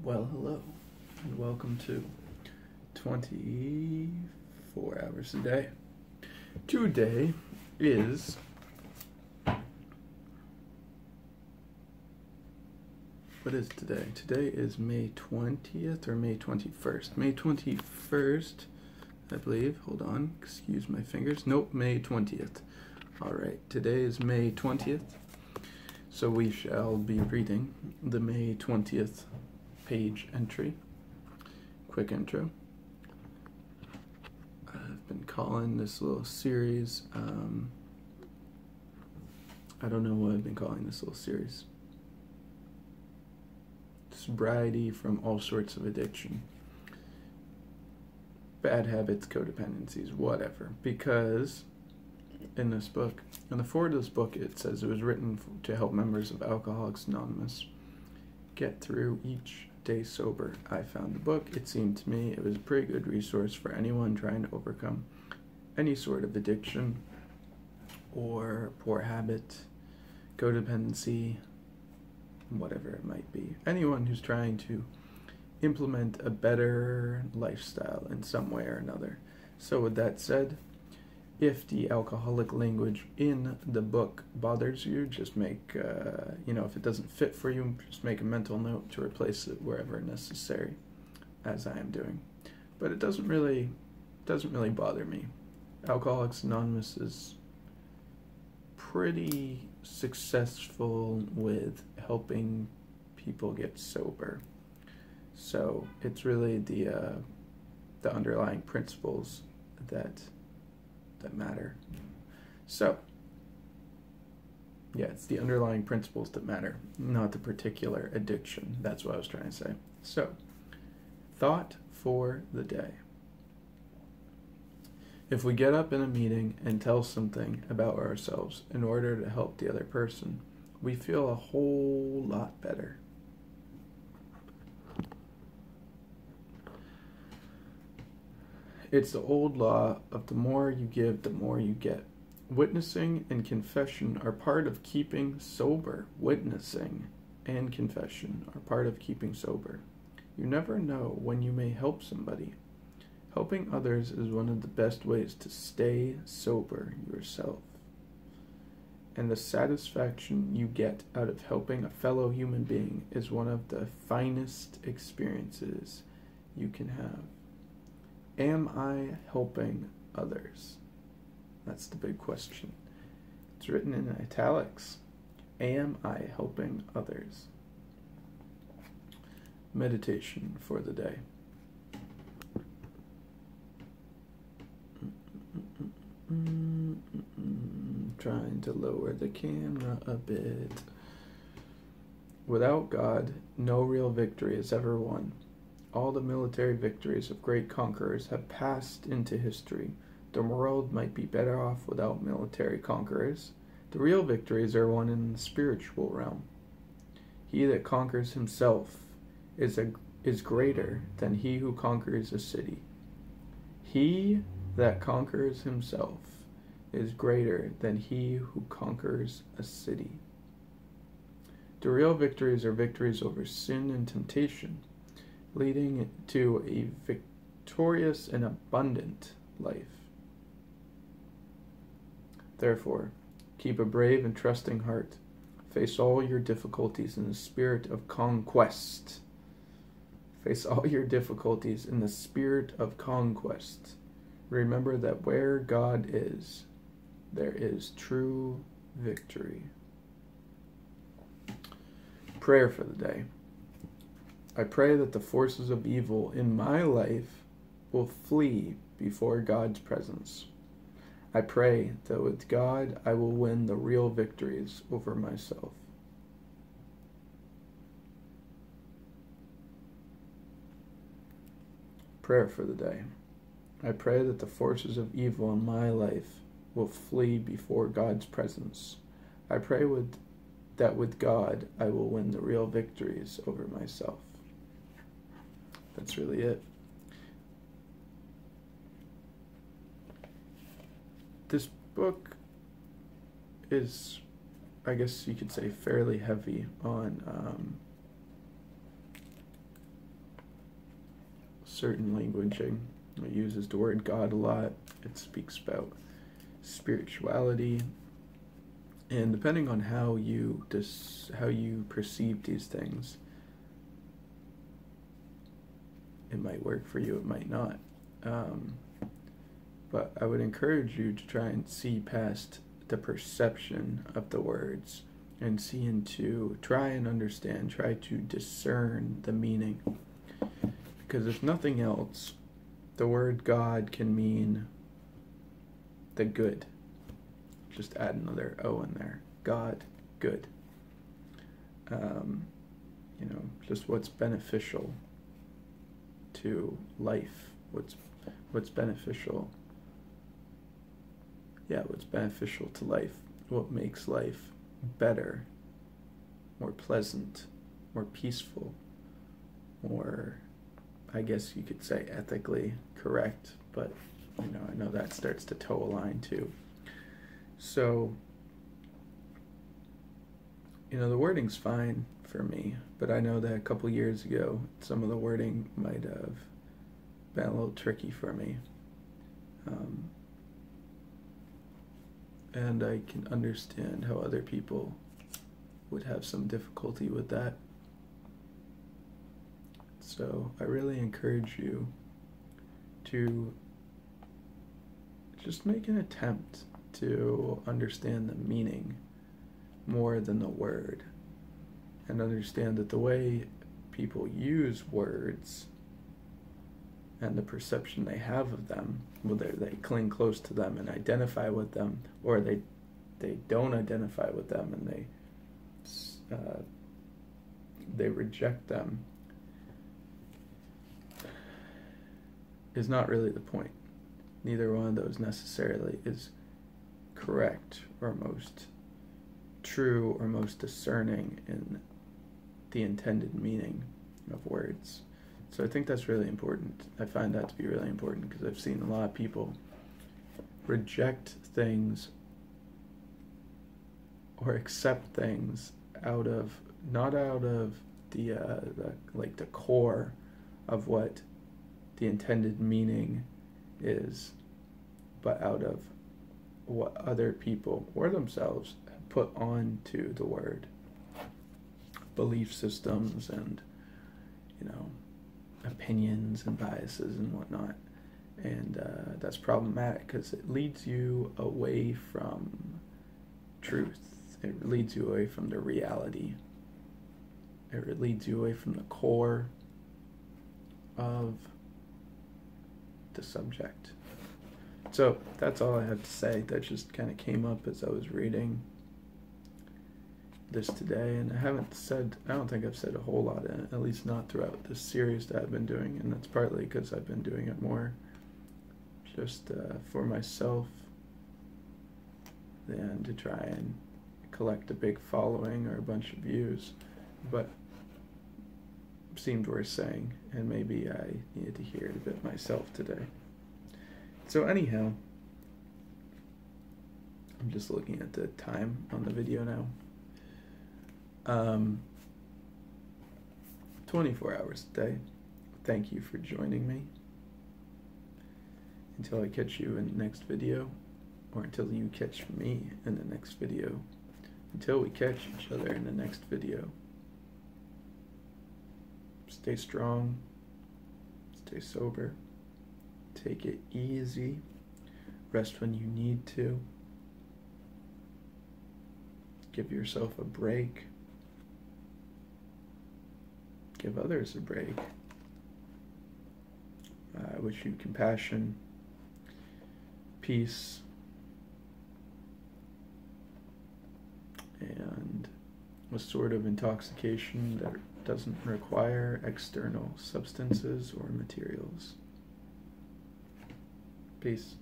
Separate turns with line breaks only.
Well, hello, and welcome to 24 hours a day. Today is what is today? Today is May 20th or May 21st? May 21st, I believe. Hold on, excuse my fingers. Nope, May 20th. Alright, today is May 20th. So we shall be reading the May 20th page entry. Quick intro. I've been calling this little series, I don't know what I've been calling this little series. Sobriety from all sorts of addiction. Bad habits, codependencies, whatever. Because in this book, in the foreword of this book, it says it was written to help members of Alcoholics Anonymous get through each day sober. I found the book. It seemed to me it was a pretty good resource for anyone trying to overcome any sort of addiction or poor habit, codependency, whatever it might be. Anyone who's trying to implement a better lifestyle in some way or another. So with that said, if the alcoholic language in the book bothers you, just make, if it doesn't fit for you, just make a mental note to replace it wherever necessary, as I am doing. But it doesn't really bother me. Alcoholics Anonymous is pretty successful with helping people get sober. So it's really the underlying principles that matter. So, yeah, it's the underlying principles that matter, not the particular addiction. That's what I was trying to say. So, thought for the day. If we get up in a meeting and tell something about ourselves in order to help the other person, we feel a whole lot better. It's the old law of the more you give, the more you get. Witnessing and confession are part of keeping sober. Witnessing and confession are part of keeping sober. You never know when you may help somebody. Helping others is one of the best ways to stay sober yourself. And the satisfaction you get out of helping a fellow human being is one of the finest experiences you can have. Am I helping others? That's the big question. It's written in italics. Am I helping others? Meditation for the day. Trying to lower the camera a bit. Without God, no real victory is ever won. All the military victories of great conquerors have passed into history. The world might be better off without military conquerors. The real victories are won in the spiritual realm. He that conquers himself is greater than he who conquers a city. He that conquers himself is greater than he who conquers a city. The real victories are victories over sin and temptation, leading to a victorious and abundant life. Therefore, keep a brave and trusting heart. Face all your difficulties in the spirit of conquest. Face all your difficulties in the spirit of conquest. Remember that where God is, there is true victory. Prayer for the day. I pray that the forces of evil in my life will flee before God's presence. I pray that with God I will win the real victories over myself. Prayer for the day. I pray that the forces of evil in my life will flee before God's presence. I pray that with God I will win the real victories over myself. That's really it. This book is, I guess you could say, fairly heavy on certain languaging. It uses the word God a lot. It speaks about spirituality, and depending on how you perceive these things, it might work for you, it might not. But I would encourage you to try and see past the perception of the words and try and understand, try to discern the meaning. Because if nothing else, the word God can mean the good. Just add another O in there. God, good. Just what's beneficial to life. What's beneficial. Yeah, what's beneficial to life. What makes life better, more pleasant, more peaceful, more, I guess you could say, ethically correct, but I know that starts to toe a line too. So, the wording's fine for me, but I know that a couple years ago, some of the wording might have been a little tricky for me. And I can understand how other people would have some difficulty with that. So I really encourage you to just make an attempt to understand the meaning more than the word, and understand that the way people use words and the perception they have of them, whether they cling close to them and identify with them, or they don't identify with them and they reject them, is not really the point. Neither one of those necessarily is correct or most true or most discerning in the intended meaning of words. So I think that's really important. I find that to be really important because I've seen a lot of people reject things or accept things not out of the core of what the intended meaning is, but out of what other people or themselves have put onto the word. Belief systems and, opinions and biases and whatnot. And that's problematic because it leads you away from truth. It leads you away from the reality. It leads you away from the core of the subject. So that's all I have to say. That just kind of came up as I was reading this today, and I don't think I've said a whole lot in it, at least not throughout this series that I've been doing, and that's partly because I've been doing it more just for myself than to try and collect a big following or a bunch of views, but it seemed worth saying, and maybe I needed to hear it a bit myself today. So anyhow, I'm just looking at the time on the video now. 24 hours a day. Thank you for joining me. Until I catch you in the next video, or until you catch me in the next video, until we catch each other in the next video. Stay strong, stay sober, take it easy, rest when you need to, give yourself a break, give others a break. I wish you compassion, peace, and a sort of intoxication that doesn't require external substances or materials. Peace.